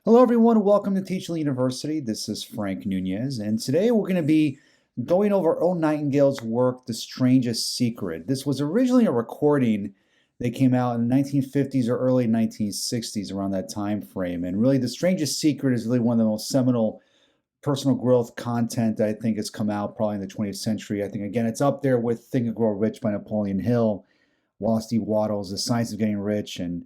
Hello, everyone. Welcome to Teachable University. This is Frank Nunez, and today we're going to be going over Earl Nightingale's work, The Strangest Secret. This was originally a recording that came out in the 1950s or early 1960s, around that time frame. And really, The Strangest Secret is really one of the most seminal personal growth content that I think has come out probably in the 20th century. I think, again, it's up there with Think and Grow Rich by Napoleon Hill, Wallace D. Wattles, The Science of Getting Rich, and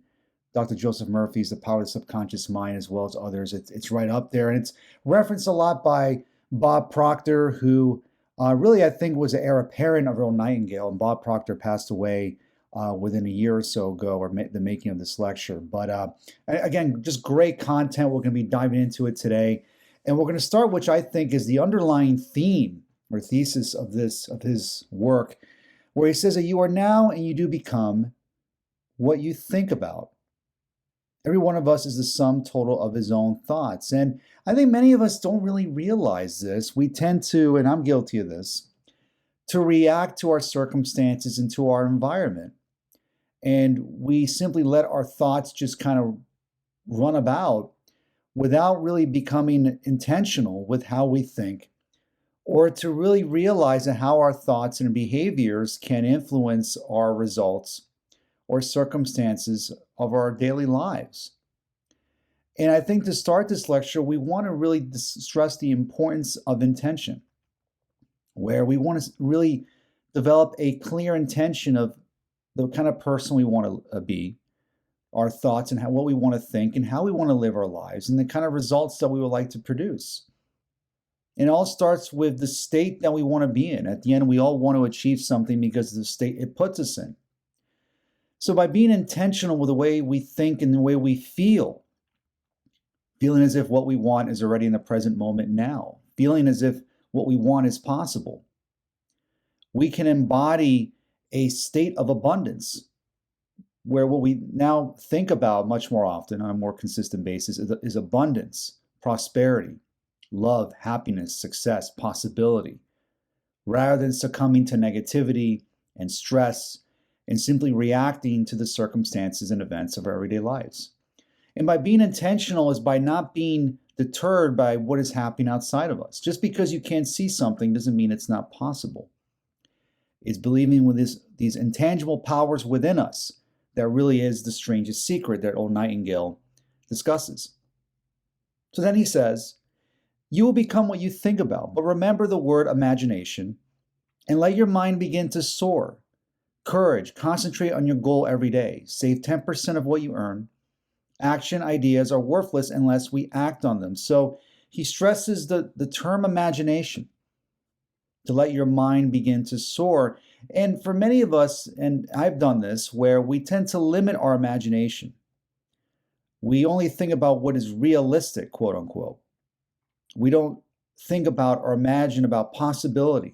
Dr. Joseph Murphy's The Power of the Subconscious Mind, as well as others. It's right up there. And it's referenced a lot by Bob Proctor, who really, I think, was an heir apparent of Earl Nightingale. And Bob Proctor passed away within a year or so ago, or the making of this lecture. But again, just great content. We're going to be diving into it today. And we're going to start, which I think is the underlying theme or thesis of his work, where he says that you are now and you do become what you think about. Every one of us is the sum total of his own thoughts. And I think many of us don't really realize this. We tend to, and I'm guilty of this, to react to our circumstances and to our environment. And we simply let our thoughts just kind of run about without really becoming intentional with how we think, or to really realize that how our thoughts and behaviors can influence our results or circumstances of our daily lives. And I think to start this lecture, we want to really stress the importance of intention, where we want to really develop a clear intention of the kind of person we want to be, our thoughts and what we want to think and how we want to live our lives, and the kind of results that we would like to produce. And it all starts with the state that we want to be in. At the end, we all want to achieve something because of the state it puts us in. So by being intentional with the way we think and the way we feel, feeling as if what we want is already in the present moment now, feeling as if what we want is possible, we can embody a state of abundance where what we now think about much more often on a more consistent basis is abundance, prosperity, love, happiness, success, possibility, rather than succumbing to negativity and stress and simply reacting to the circumstances and events of our everyday lives. And by being intentional is by not being deterred by what is happening outside of us. Just because you can't see something doesn't mean it's not possible. It's believing with these intangible powers within us that really is the strangest secret that Earl Nightingale discusses. So then he says, you will become what you think about, but remember the word imagination and let your mind begin to soar. Courage, concentrate on your goal every day. Save 10% of what you earn. Action ideas are worthless unless we act on them. So he stresses the term imagination, to let your mind begin to soar. And for many of us, and I've done this, where we tend to limit our imagination. We only think about what is realistic, quote unquote. We don't think about or imagine about possibility,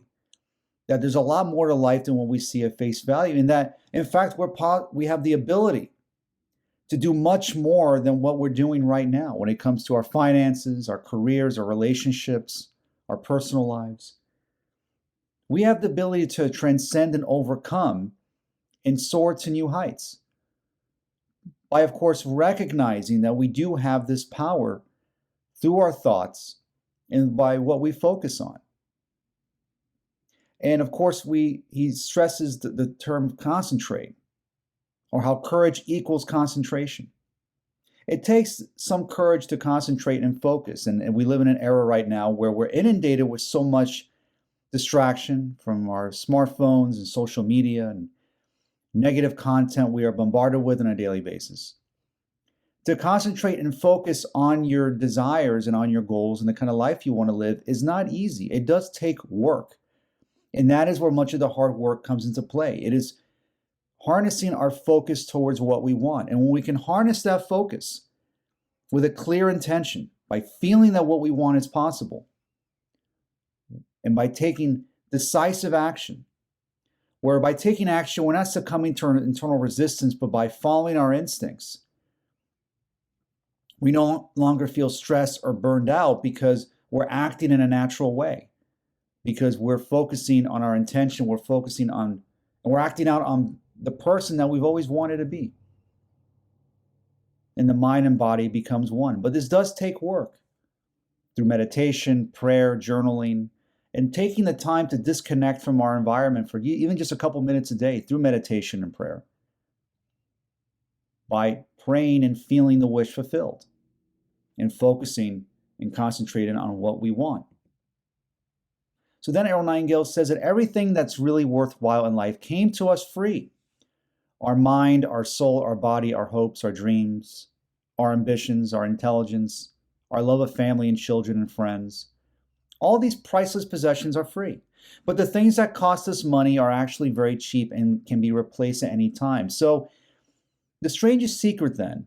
that there's a lot more to life than what we see at face value, and that, in fact, we have the ability to do much more than what we're doing right now when it comes to our finances, our careers, our relationships, our personal lives. We have the ability to transcend and overcome and soar to new heights by, of course, recognizing that we do have this power through our thoughts and by what we focus on. And of course, he stresses the term concentrate, or how courage equals concentration. It takes some courage to concentrate and focus. And we live in an era right now where we're inundated with so much distraction from our smartphones and social media and negative content we are bombarded with on a daily basis. To concentrate and focus on your desires and on your goals and the kind of life you want to live is not easy. It does take work. And that is where much of the hard work comes into play. It is harnessing our focus towards what we want. And when we can harness that focus with a clear intention, by feeling that what we want is possible, and by taking decisive action, where by taking action, we're not succumbing to internal resistance, but by following our instincts, we no longer feel stressed or burned out because we're acting in a natural way. Because we're focusing on our intention, we're focusing on, and we're acting out on the person that we've always wanted to be. and the mind and body becomes one. But this does take work through meditation, prayer, journaling, and taking the time to disconnect from our environment for even just a couple minutes a day through meditation and prayer. By praying and feeling the wish fulfilled and focusing and concentrating on what we want. So then Earl Nightingale says that everything that's really worthwhile in life came to us free. Our mind, our soul, our body, our hopes, our dreams, our ambitions, our intelligence, our love of family and children and friends. All these priceless possessions are free. But the things that cost us money are actually very cheap and can be replaced at any time. So the strangest secret then,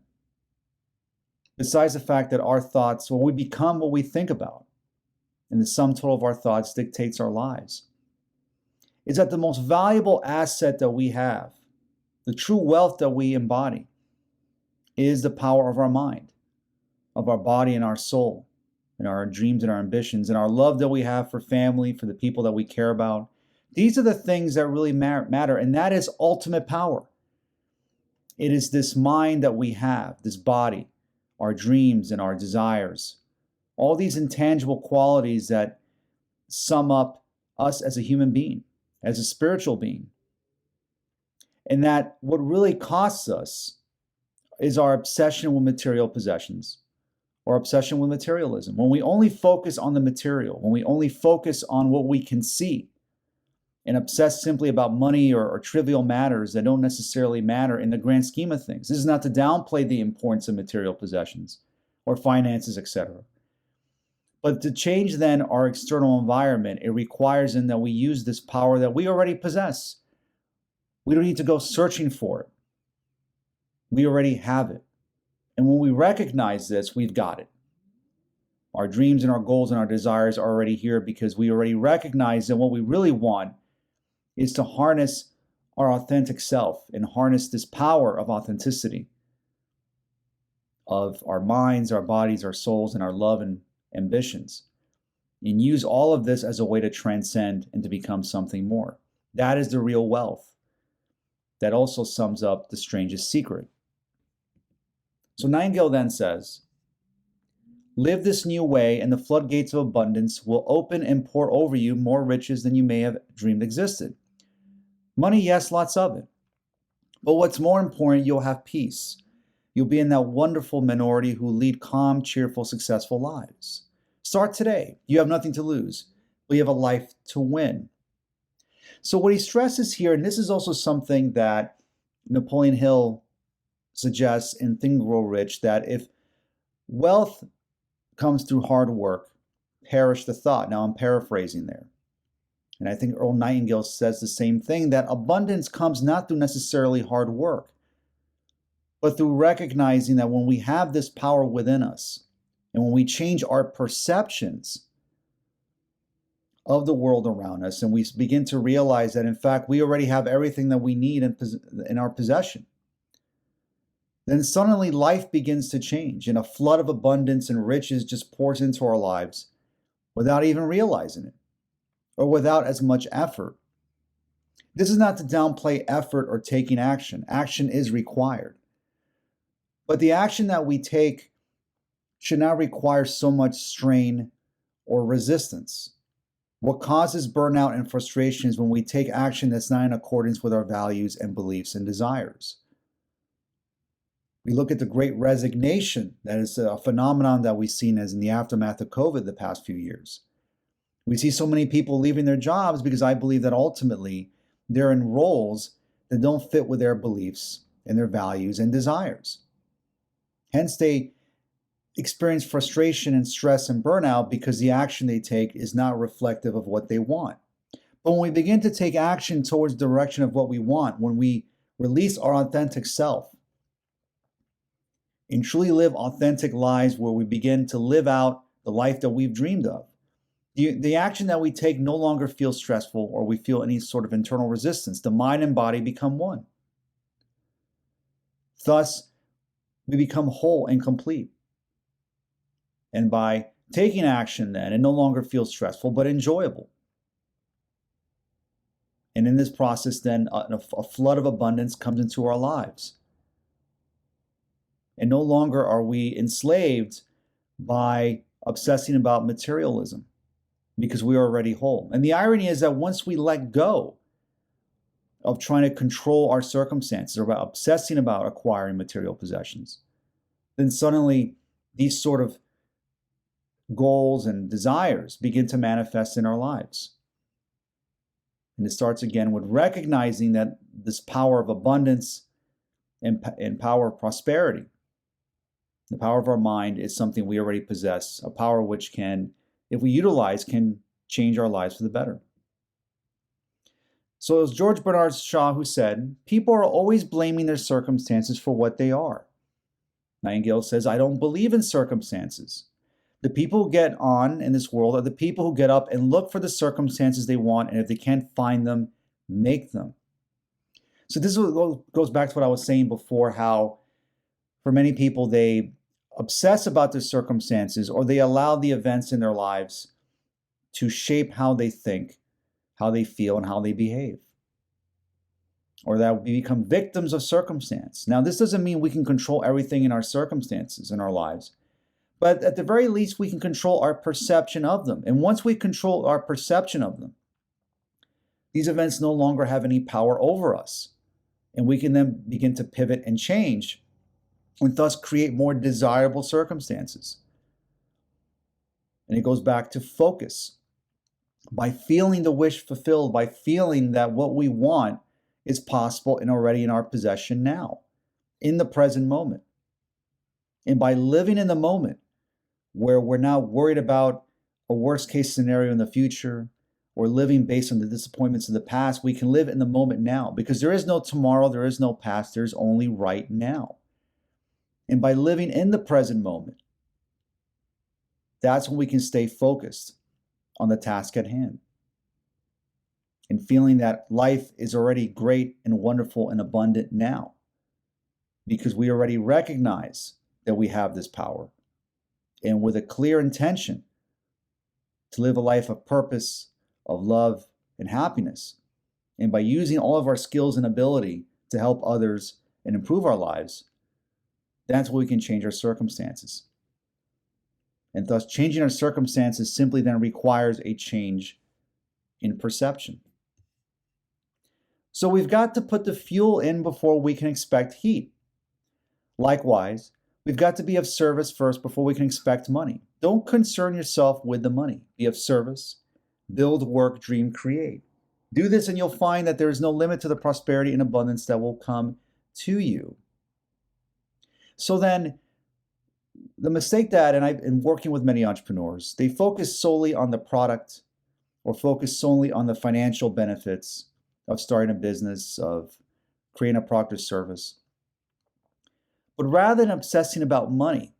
besides the fact that our thoughts, we become what we think about, and the sum total of our thoughts dictates our lives, is that the most valuable asset that we have, the true wealth that we embody, is the power of our mind, of our body and our soul, and our dreams and our ambitions, and our love that we have for family, for the people that we care about. These are the things that really matter, and that is ultimate power. It is this mind that we have, this body, our dreams and our desires, all these intangible qualities that sum up us as a human being, as a spiritual being. And that what really costs us is our obsession with material possessions, or obsession with materialism. When we only focus on the material, when we only focus on what we can see, and obsess simply about money or trivial matters that don't necessarily matter in the grand scheme of things. This is not to downplay the importance of material possessions or finances, etc. But to change then our external environment, it requires then that we use this power that we already possess. We don't need to go searching for it. We already have it. And when we recognize this, we've got it. Our dreams and our goals and our desires are already here because we already recognize that what we really want is to harness our authentic self and harness this power of authenticity of our minds, our bodies, our souls, and our love and ambitions, and use all of this as a way to transcend and to become something more. That is the real wealth. That also sums up the strangest secret. So Nightingale then says, live this new way and the floodgates of abundance will open and pour over you more riches than you may have dreamed existed. Money, yes, lots of it. But what's more important, you'll have peace. You'll be in that wonderful minority who lead calm, cheerful, successful lives. Start today. You have nothing to lose, but you have a life to win. So what he stresses here, and this is also something that Napoleon Hill suggests in Think and Grow Rich, that if wealth comes through hard work, perish the thought. Now I'm paraphrasing there. And I think Earl Nightingale says the same thing, that abundance comes not through necessarily hard work, but through recognizing that when we have this power within us, and when we change our perceptions of the world around us, and we begin to realize that in fact we already have everything that we need in our possession, then suddenly life begins to change, and a flood of abundance and riches just pours into our lives without even realizing it, or without as much effort. This is not to downplay effort or taking action. Action is required. But the action that we take should not require so much strain or resistance. What causes burnout and frustration is when we take action that's not in accordance with our values and beliefs and desires. We look at the great resignation, that is a phenomenon that we've seen as in the aftermath of COVID the past few years. We see so many people leaving their jobs because I believe that ultimately they're in roles that don't fit with their beliefs and their values and desires. Hence, they experience frustration and stress and burnout because the action they take is not reflective of what they want. But when we begin to take action towards the direction of what we want, when we release our authentic self and truly live authentic lives where we begin to live out the life that we've dreamed of, the action that we take no longer feels stressful or we feel any sort of internal resistance. The mind and body become one. Thus, we become whole and complete. And by taking action then, it no longer feels stressful, but enjoyable. And in this process then, a flood of abundance comes into our lives. And no longer are we enslaved by obsessing about materialism because we are already whole. And the irony is that once we let go of trying to control our circumstances or about obsessing about acquiring material possessions, then suddenly these sort of goals and desires begin to manifest in our lives. And it starts again with recognizing that this power of abundance and power of prosperity, the power of our mind, is something we already possess, a power which can, if we utilize, can change our lives for the better. So it was George Bernard Shaw who said, "People are always blaming their circumstances for what they are." Nightingale says, "I don't believe in circumstances. The people who get on in this world are the people who get up and look for the circumstances they want, and if they can't find them, make them." So this goes back to what I was saying before, how for many people, they obsess about their circumstances, or they allow the events in their lives to shape how they think, how they feel, and how they behave. Or that we become victims of circumstance. Now, this doesn't mean we can control everything in our circumstances in our lives, but at the very least, we can control our perception of them. And once we control our perception of them, these events no longer have any power over us. And we can then begin to pivot and change, and thus create more desirable circumstances. And it goes back to focus. By feeling the wish fulfilled, by feeling that what we want is possible and already in our possession now, in the present moment. And by living in the moment, where we're not worried about a worst case scenario in the future, or living based on the disappointments of the past, we can live in the moment now, because there is no tomorrow, there is no past, there's only right now. And by living in the present moment, that's when we can stay focused on the task at hand, and feeling that life is already great and wonderful and abundant now, because we already recognize that we have this power, and with a clear intention to live a life of purpose, of love, and happiness. And by using all of our skills and ability to help others and improve our lives, that's where we can change our circumstances. And thus, changing our circumstances simply then requires a change in perception. So we've got to put the fuel in before we can expect heat. Likewise, we've got to be of service first before we can expect money. Don't concern yourself with the money. Be of service. Build, work, dream, create. Do this and you'll find that there is no limit to the prosperity and abundance that will come to you. So then, the mistake that, and I've been working with many entrepreneurs, they focus solely on the product or focus solely on the financial benefits of starting a business, of creating a product or service. But rather than obsessing about money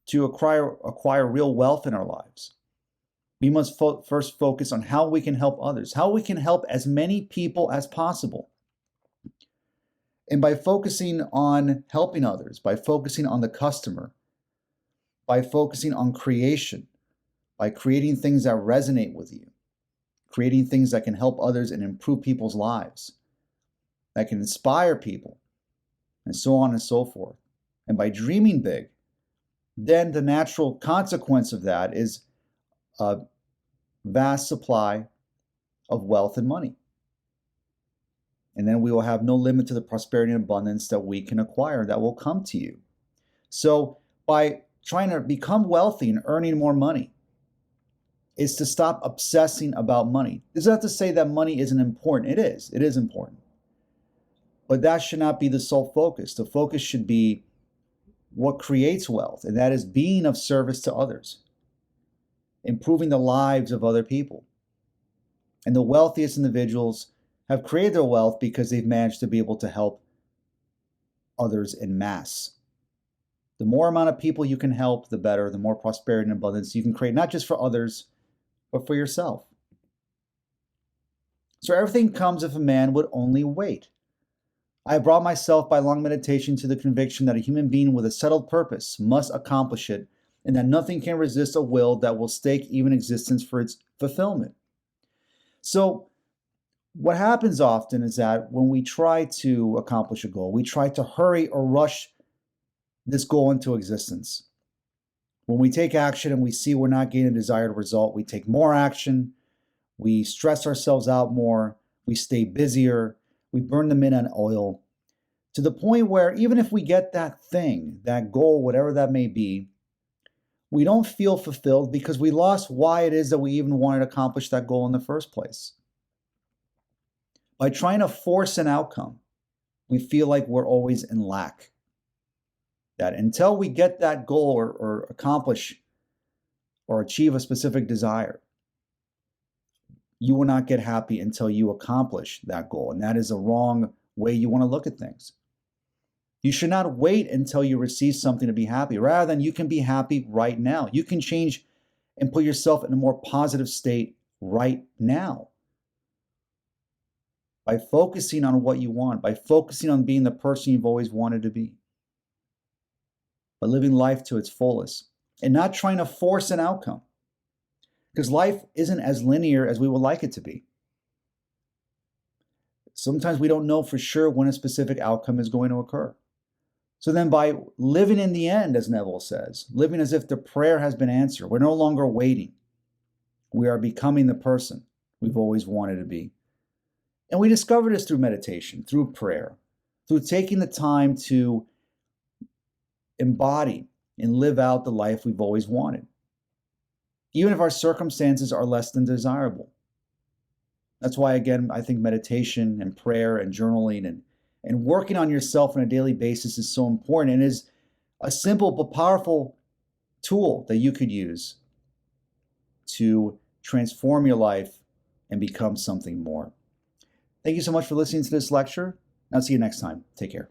to acquire real wealth in our lives, we must first focus on how we can help others, how we can help as many people as possible. And by focusing on helping others, by focusing on the customer, by focusing on creation, by creating things that resonate with you, creating things that can help others and improve people's lives, that can inspire people, and so on and so forth. And by dreaming big, then the natural consequence of that is a vast supply of wealth and money. And then we will have no limit to the prosperity and abundance that we can acquire that will come to you. So by trying to become wealthy and earning more money is to stop obsessing about money. This is not to say that money isn't important. It is important. But that should not be the sole focus. The focus should be what creates wealth, and that is being of service to others, improving the lives of other people. And the wealthiest individuals have created their wealth because they've managed to be able to help others en masse. The more amount of people you can help, the better, the more prosperity and abundance you can create, not just for others, but for yourself. So everything comes if a man would only wait. I have brought myself by long meditation to the conviction that a human being with a settled purpose must accomplish it, and that nothing can resist a will that will stake even existence for its fulfillment. So what happens often is that when we try to accomplish a goal, we try to hurry or rush this goal into existence. When we take action and we see we're not getting a desired result, we take more action, we stress ourselves out more, we stay busier, we burn the midnight oil, to the point where even if we get that thing, that goal, whatever that may be, we don't feel fulfilled because we lost why it is that we even wanted to accomplish that goal in the first place. By trying to force an outcome, we feel like we're always in lack. That until we get that goal or accomplish or achieve a specific desire, you will not get happy until you accomplish that goal. And that is a wrong way you want to look at things. You should not wait until you receive something to be happy. Rather than you can be happy right now. You can change and put yourself in a more positive state right now. By focusing on what you want, by focusing on being the person you've always wanted to be. By living life to its fullest and not trying to force an outcome. Because life isn't as linear as we would like it to be. Sometimes we don't know for sure when a specific outcome is going to occur. So then by living in the end, as Neville says, living as if the prayer has been answered, we're no longer waiting. We are becoming the person we've always wanted to be. And we discover this through meditation, through prayer, through taking the time to embody and live out the life we've always wanted, even if our circumstances are less than desirable. That's why, again, I think meditation and prayer and journaling and working on yourself on a daily basis is so important and is a simple but powerful tool that you could use to transform your life and become something more. Thank you so much for listening to this lecture. I'll see you next time. Take care.